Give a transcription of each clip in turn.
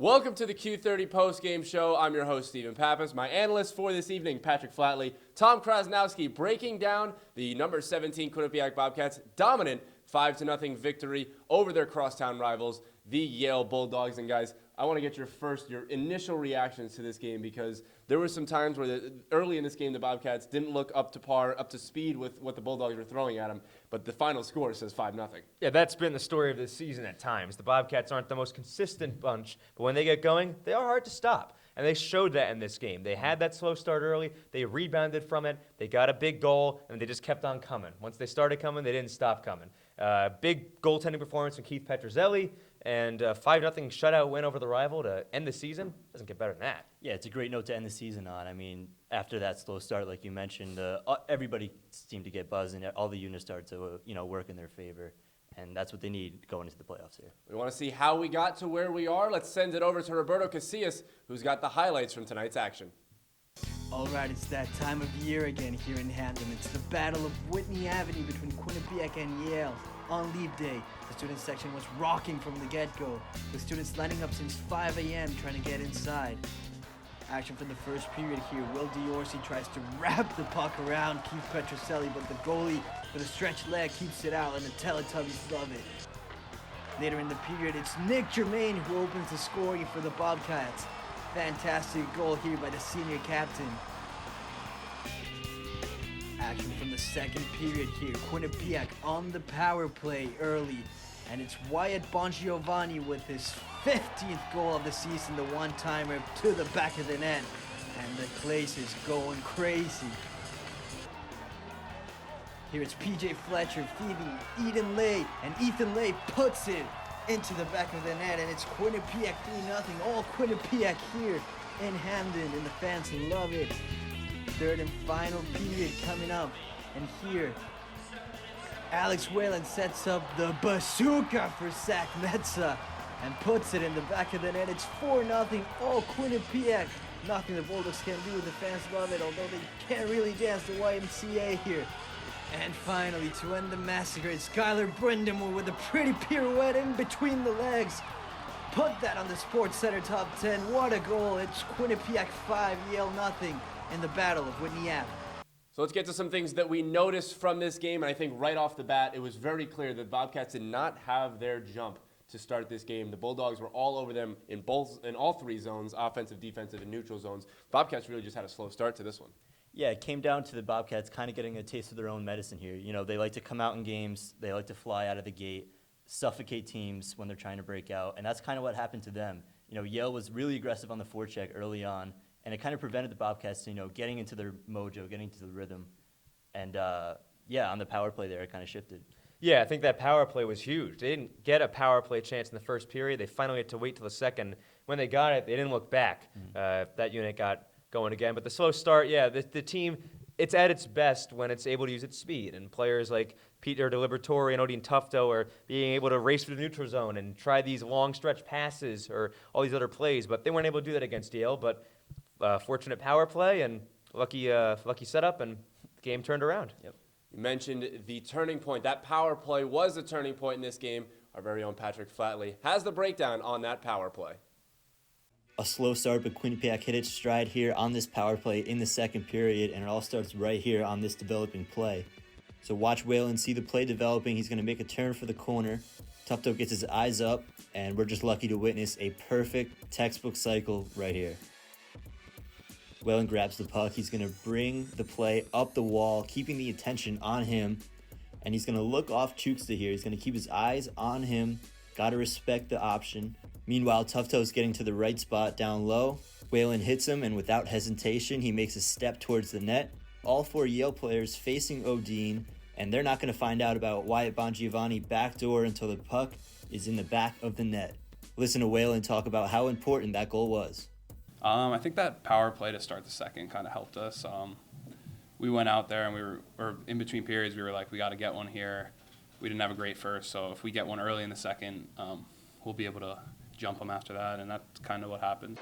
Welcome to the Q30 Postgame Show. I'm your host, Stephen Pappas. My analyst for this evening, Patrick Flatley. Tom Krosnowski breaking down the number 17 Quinnipiac Bobcats' dominant 5-0 victory over their crosstown rivals, the Yale Bulldogs. And guys, I want to get your initial reactions to this game, because there were some times where early in this game the Bobcats didn't look up to par, up to speed with what the Bulldogs were throwing at them, but the final score says 5-0. Yeah, that's been the story of this season at times. The Bobcats aren't the most consistent bunch, but when they get going, they are hard to stop. And they showed that in this game. They had that slow start early, they rebounded from it, they got a big goal, and they just kept on coming. Once they started coming, they didn't stop coming. Big goaltending performance from Petrocelli, and a 5-0 shutout win over the rival to end the season. Doesn't get better than that. Yeah, it's a great note to end the season on. I mean, after that slow start, like you mentioned, everybody seemed to get buzzed, and all the units started to work in their favor. And that's what they need going into the playoffs here. We want to see how we got to where we are. Let's send it over to Roberto Casillas, who's got the highlights from tonight's action. All right, it's that time of year again here in Hamden. It's the Battle of Whitney Avenue between Quinnipiac and Yale. On leave day, the student section was rocking from the get-go, with students lining up since 5 a.m. trying to get inside. Action from the first period here. Will Diorsi tries to wrap the puck around Keith Petrocelli, but the goalie with a stretched leg keeps it out, and the Teletubbies love it. Later in the period, it's Nick Germaine who opens the scoring for the Bobcats. Fantastic goal here by the senior captain. Action from the second period here. Quinnipiac on the power play early. And it's Wyatt Bongiovanni with his 15th goal of the season, the one-timer to the back of the net. And the place is going crazy. Here it's PJ Fletcher feeding Eden Lay, and Ethan Lay puts it into the back of the net, and it's Quinnipiac 3-0. All Quinnipiac here in Hamden, and the fans love it. Third and final period coming up, and here Alex Whalen sets up the bazooka for Zach Metza and puts it in the back of the net. It's 4-0, all Quinnipiac. Nothing the Bulldogs can do. The fans love it, although they can't really dance the YMCA here. And finally, to end the massacre, it's Skylar Brindamore with a pretty pirouette in between the legs. Put that on the Sports Center Top 10. What a goal. It's Quinnipiac 5, Yale 0 in the Battle of Whitney Avenue. So let's get to some things that we noticed from this game. And I think right off the bat, it was very clear that Bobcats did not have their jump to start this game. The Bulldogs were all over them in all three zones, offensive, defensive, and neutral zones. Bobcats really just had a slow start to this one. Yeah, it came down to the Bobcats kind of getting a taste of their own medicine here. You know, they like to come out in games, they like to fly out of the gate, suffocate teams when they're trying to break out, and that's kind of what happened to them. You know, Yale was really aggressive on the forecheck early on, and it kind of prevented the Bobcats, getting into their mojo, getting into the rhythm. And, on the power play there, it kind of shifted. Yeah, I think that power play was huge. They didn't get a power play chance in the first period. They finally had to wait till the second. When they got it, they didn't look back. That unit got going again. But the slow start, the team, it's at its best when it's able to use its speed. And players like Peter DeLibertori and Odin Tufto are being able to race through the neutral zone and try these long stretch passes or all these other plays. But they weren't able to do that against Yale. But fortunate power play and lucky setup, and the game turned around. Yep. You mentioned the turning point. That power play was the turning point in this game. Our very own Patrick Flatley has the breakdown on that power play. A slow start, but Quinnipiac hit its stride here on this power play in the second period, and it all starts right here on this developing play. So watch Whalen see the play developing. He's going to make a turn for the corner. Tufto gets his eyes up, and we're just lucky to witness a perfect textbook cycle right here. Whalen grabs the puck. He's going to bring the play up the wall, keeping the attention on him, and he's going to look off Chuksta here. He's going to keep his eyes on him. Got to respect the option. Meanwhile, Tufto's getting to the right spot down low. Whalen hits him, and without hesitation, he makes a step towards the net. All four Yale players facing Odin, and they're not going to find out about Wyatt Bongiovanni backdoor until the puck is in the back of the net. Listen to Whalen talk about how important that goal was. I think that power play to start the second kind of helped us. We went out there and we were in between periods, we were like, we got to get one here. We didn't have a great first, so if we get one early in the second, we'll be able to jump them after that, and that's kind of what happened.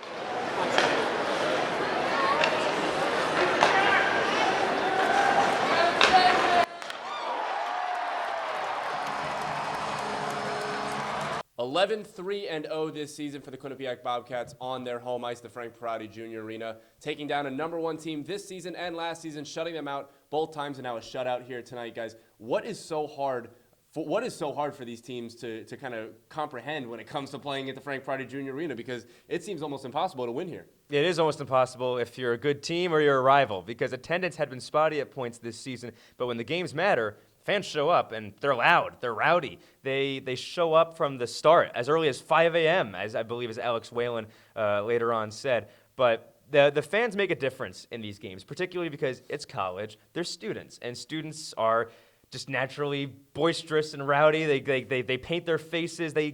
11-3-0 this season for the Quinnipiac Bobcats on their home ice, the Frank Perotti Jr. Arena, taking down a number one team this season and last season, shutting them out both times, and now a shutout here tonight, guys. What is so hard for these teams to kind of comprehend when it comes to playing at the Frank Perotti Jr. Arena? Because it seems almost impossible to win here. It is almost impossible if you're a good team or you're a rival, because attendance had been spotty at points this season, but when the games matter, fans show up, and they're loud, they're rowdy. They show up from the start, as early as 5 a.m., as I believe as Alex Whalen later on said. But the fans make a difference in these games, particularly because it's college, they're students, and students are just naturally boisterous and rowdy. They paint their faces. They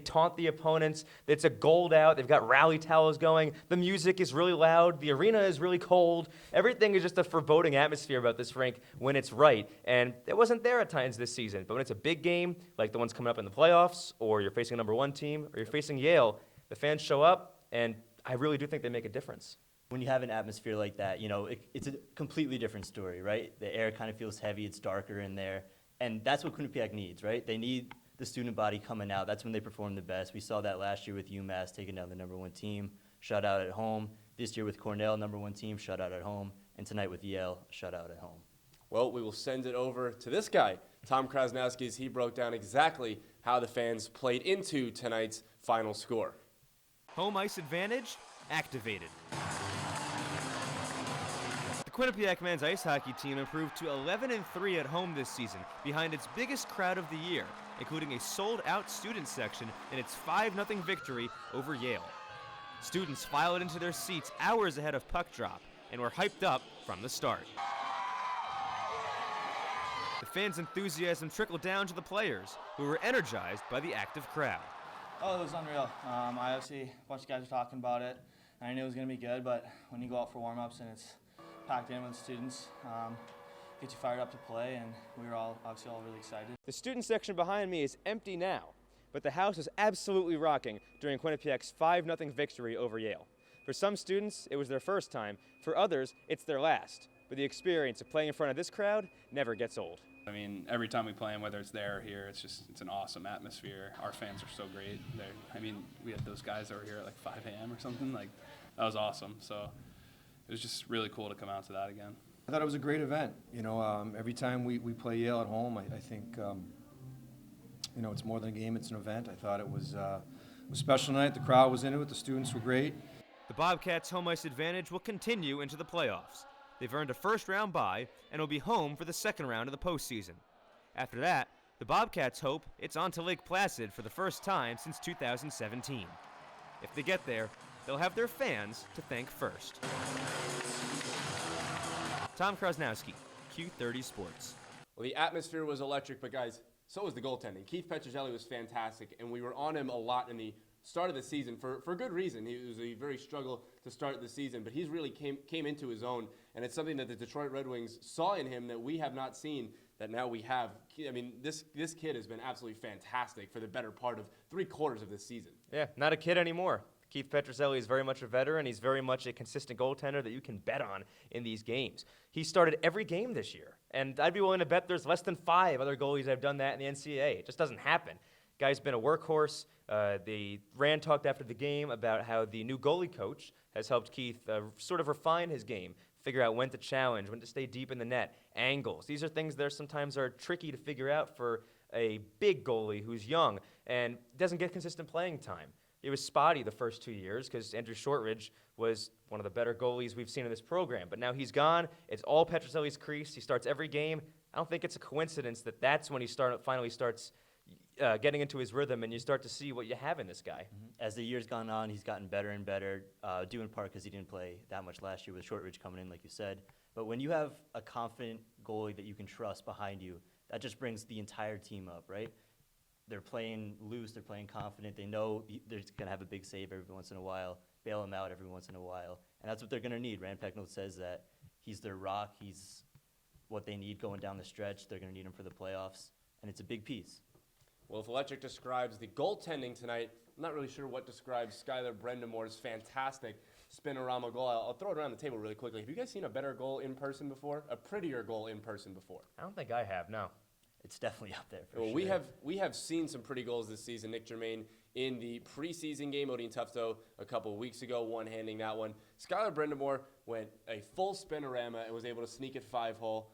taunt the opponents. It's a gold out. They've got rally towels going. The music is really loud. The arena is really cold. Everything is just a foreboding atmosphere about this rink when it's right. And it wasn't there at times this season. But when it's a big game, like the ones coming up in the playoffs, or you're facing a number one team, or you're facing Yale, the fans show up, and I really do think they make a difference. When you have an atmosphere like that, it's a completely different story, right? The air kind of feels heavy, it's darker in there, and that's what Quinnipiac needs, right? They need the student body coming out. That's when they perform the best. We saw that last year with UMass taking down the number one team, shutout at home. This year with Cornell, number one team, shutout at home, and tonight with Yale, shutout at home. Well, we will send it over to this guy, Tom Krosnowski, as he broke down exactly how the fans played into tonight's final score. Home ice advantage activated. The Quinnipiac men's ice hockey team improved to 11-3 at home this season, behind its biggest crowd of the year, including a sold-out student section in its 5-0 victory over Yale. Students filed into their seats hours ahead of puck drop and were hyped up from the start. The fans' enthusiasm trickled down to the players, who were energized by the active crowd. Oh, it was unreal. I obviously, a bunch of guys were talking about it, and I knew it was going to be good, but when you go out for warm-ups and it's packed in with students, gets you fired up to play, and we were all really excited. The student section behind me is empty now, but the house is absolutely rocking during Quinnipiac's 5-0 victory over Yale. For some students, it was their first time. For others, it's their last. But the experience of playing in front of this crowd never gets old. I mean, every time we play them, whether it's there or here, it's an awesome atmosphere. Our fans are so great. We had those guys that were here at like 5 a.m. or something. Like, that was awesome. So it was just really cool to come out to that again. I thought it was a great event. Every time we play Yale at home, I think, it's more than a game, it's an event. I thought it was a special night. The crowd was into it. The students were great. The Bobcats' home ice advantage will continue into the playoffs. They've earned a first-round bye and will be home for the second round of the postseason. After that, the Bobcats hope it's on to Lake Placid for the first time since 2017. If they get there, they'll have their fans to thank first. Tom Krosnowski, Q30 Sports. Well, the atmosphere was electric, but guys, so was the goaltending. Keith Petrocelli was fantastic, and we were on him a lot in the start of the season for good reason. It was a very struggle to start the season, but he's really came into his own, and it's something that the Detroit Red Wings saw in him that we have not seen, that now we have. I mean, this kid has been absolutely fantastic for the better part of 3/4 of this season. Yeah, not a kid anymore. Keith Petrocelli is very much a veteran. He's very much a consistent goaltender that you can bet on in these games. He started every game this year, and I'd be willing to bet there's less than 5 other goalies that have done that in the NCAA. It just doesn't happen. Guy's been a workhorse. Rand talked after the game about how the new goalie coach has helped Keith sort of refine his game, figure out when to challenge, when to stay deep in the net, angles. These are things that sometimes are tricky to figure out for a big goalie who's young and doesn't get consistent playing time. It was spotty the first 2 years because Andrew Shortridge was one of the better goalies we've seen in this program. But now he's gone. It's all Petrocelli's crease. He starts every game. I don't think it's a coincidence that that's when he finally starts getting into his rhythm, and you start to see what you have in this guy. Mm-hmm. As the year's gone on, he's gotten better and better, due in part because he didn't play that much last year with Shortridge coming in, like you said. But when you have a confident goalie that you can trust behind you, that just brings the entire team up, right? They're playing loose, they're playing confident, they know they're going to have a big save every once in a while, bail them out every once in a while, and that's what they're going to need. Rand Pecknold says that he's their rock, he's what they need going down the stretch. They're going to need him for the playoffs, and it's a big piece. Well, if electric describes the goaltending tonight, I'm not really sure what describes Skylar Brendamore's fantastic spinorama goal. I'll throw it around the table really quickly. Have you guys seen a better goal in person before? A prettier goal in person before? I don't think I have, no. it's definitely up there for Well, sure. we have seen some pretty goals this season. Nick Germaine in the preseason game, Odin Tufto a couple of weeks ago, one-handing that one. Skylar Brindamore went a full spinorama and was able to sneak it 5-hole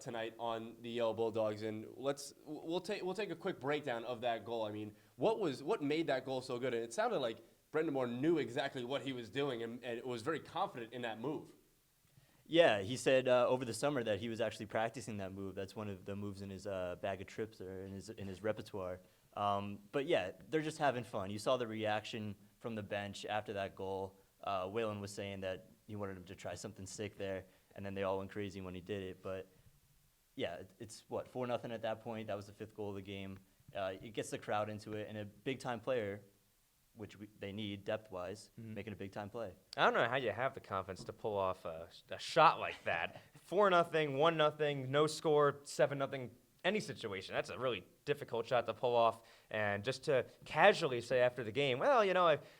tonight on the Yale Bulldogs. And we'll take a quick breakdown of that goal. I mean, what made that goal so good? And it sounded like Brindamore knew exactly what he was doing and was very confident in that move. Yeah, he said over the summer that he was actually practicing that move. That's one of the moves in his bag of tricks or in his repertoire. But yeah, they're just having fun. You saw the reaction from the bench after that goal. Waylon was saying that he wanted him to try something sick there, and then they all went crazy when he did it. But yeah, it's 4-0 at that point. That was the 5th goal of the game. It gets the crowd into it, and a big-time player, which they need depth-wise, making a big-time play. I don't know how you have the confidence to pull off a shot like that. 4-0, 1-0, no score, 7-0, any situation. That's a really difficult shot to pull off. And just to casually say after the game, well,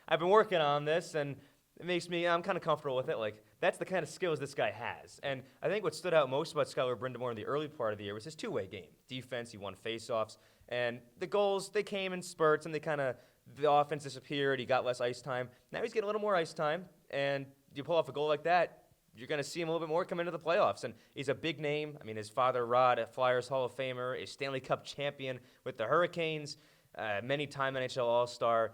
I've been working on this, and it makes me, I'm kind of comfortable with it. Like, that's the kind of skills this guy has. And I think what stood out most about Skylar Brindamore in the early part of the year was his two-way game. Defense, he won face-offs. And the goals, they came in spurts, and the offense disappeared. He got less ice time. Now he's getting a little more ice time. And you pull off a goal like that, you're going to see him a little bit more come into the playoffs. And he's a big name. I mean, his father, Rod, a Flyers Hall of Famer, a Stanley Cup champion with the Hurricanes, many-time NHL All-Star.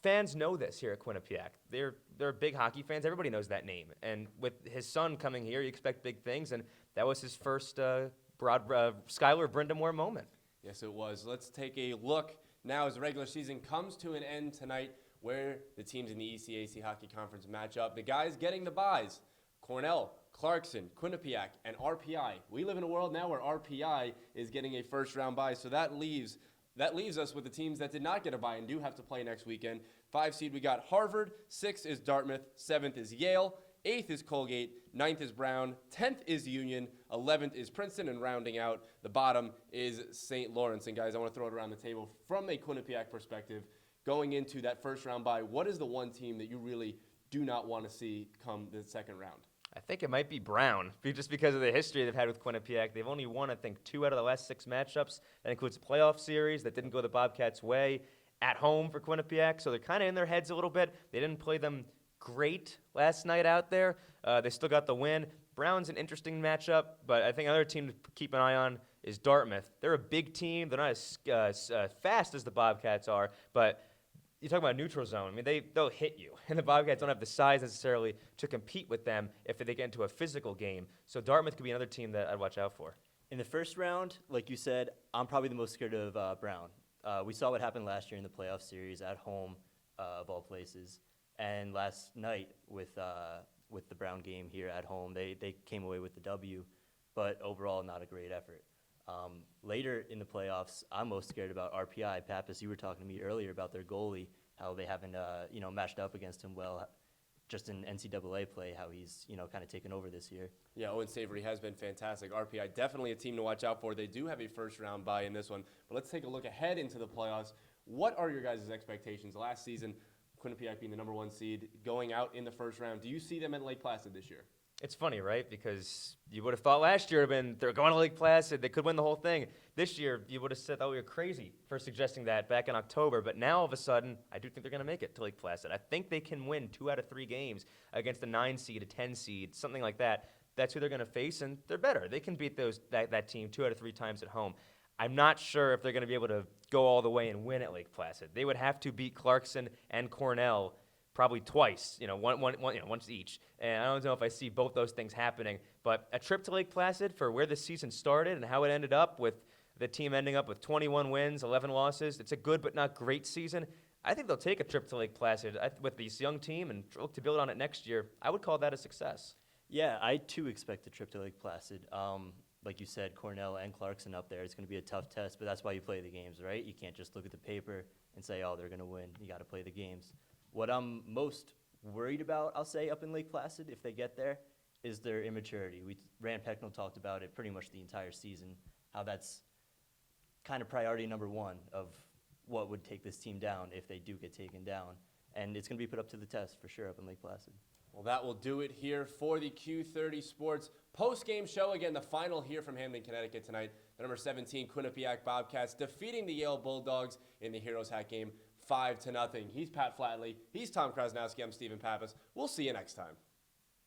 Fans know this here at Quinnipiac. They're big hockey fans. Everybody knows that name. And with his son coming here, you expect big things. And that was his first Skylar Brindamore moment. Yes, it was. Let's take a look now as the regular season comes to an end tonight, where the teams in the ECAC Hockey Conference match up. The guys getting the byes: Cornell, Clarkson, Quinnipiac, and RPI. We live in a world now where RPI is getting a first-round bye, so that leaves us with the teams that did not get a bye and do have to play next weekend. 5 seed, we got Harvard. 6 is Dartmouth. 7th is Yale. 8th is Colgate. 9th is Brown. 10th is Union. 11th is Princeton. And rounding out the bottom is St. Lawrence. And guys, I want to throw it around the table from a Quinnipiac perspective. Going into that first round bye, what is the one team that you really do not want to see come the second round? I think it might be Brown, just because of the history they've had with Quinnipiac. They've only won, I think, 2 out of the last 6 matchups. That includes a playoff series that didn't go the Bobcats' way at home for Quinnipiac, so they're kind of in their heads a little bit. They didn't play them great last night out there. They still got the win. Brown's an interesting matchup, but I think another team to keep an eye on is Dartmouth. They're a big team. They're not as fast as the Bobcats are, but you talk about neutral zone. I mean, they'll hit you, and the Bobcats don't have the size necessarily to compete with them if they get into a physical game. So Dartmouth could be another team that I'd watch out for. In the first round, like you said, I'm probably the most scared of Brown. We saw what happened last year in the playoff series at home, of all places. And last night with the Brown game here at home, they came away with the W, but overall not a great effort. Later in the playoffs, I'm most scared about RPI. Pappas, you were talking to me earlier about their goalie, how they haven't matched up against him well, just in NCAA play, how he's kind of taken over this year. Yeah, Owen Savory has been fantastic. RPI definitely a team to watch out for. They do have a first round bye in this one, but let's take a look ahead into the playoffs. What are your guys' expectations? Last season, Quinnipiac being the number 1 seed, going out in the first round. Do you see them at Lake Placid this year? It's funny, right? Because you would have thought last year they're going to Lake Placid, they could win the whole thing. This year, you would have said, oh, you're crazy for suggesting that back in October. But now, all of a sudden, I do think they're going to make it to Lake Placid. I think they can win 2 out of 3 games against a 9 seed, a 10 seed, something like that. That's who they're going to face, and they're better. They can beat that team 2 out of 3 times at home. I'm not sure if they're going to be able to go all the way and win at Lake Placid. They would have to beat Clarkson and Cornell probably twice, once each. And I don't know if I see both those things happening. But a trip to Lake Placid for where the season started and how it ended up, with the team ending up with 21 wins, 11 losses. It's a good but not great season. I think they'll take a trip to Lake Placid with this young team and look to build on it next year. I would call that a success. Yeah, I too expect a trip to Lake Placid. Like you said, Cornell and Clarkson up there. It's going to be a tough test, but that's why you play the games, right? You can't just look at the paper and say, oh, they're going to win. You got to play the games. What I'm most worried about, I'll say, up in Lake Placid, if they get there, is their immaturity. Rand Pecknell talked about it pretty much the entire season, how that's kind of priority number 1 of what would take this team down if they do get taken down. And it's going to be put up to the test for sure up in Lake Placid. Well, that will do it here for the Q30 Sports Postgame Show. Again, the final here from Hamden, Connecticut tonight. The number 17 Quinnipiac Bobcats defeating the Yale Bulldogs in the Heroes Hat game 5-0. He's Pat Flatley. He's Tom Krosnowski. I'm Stephen Pappas. We'll see you next time.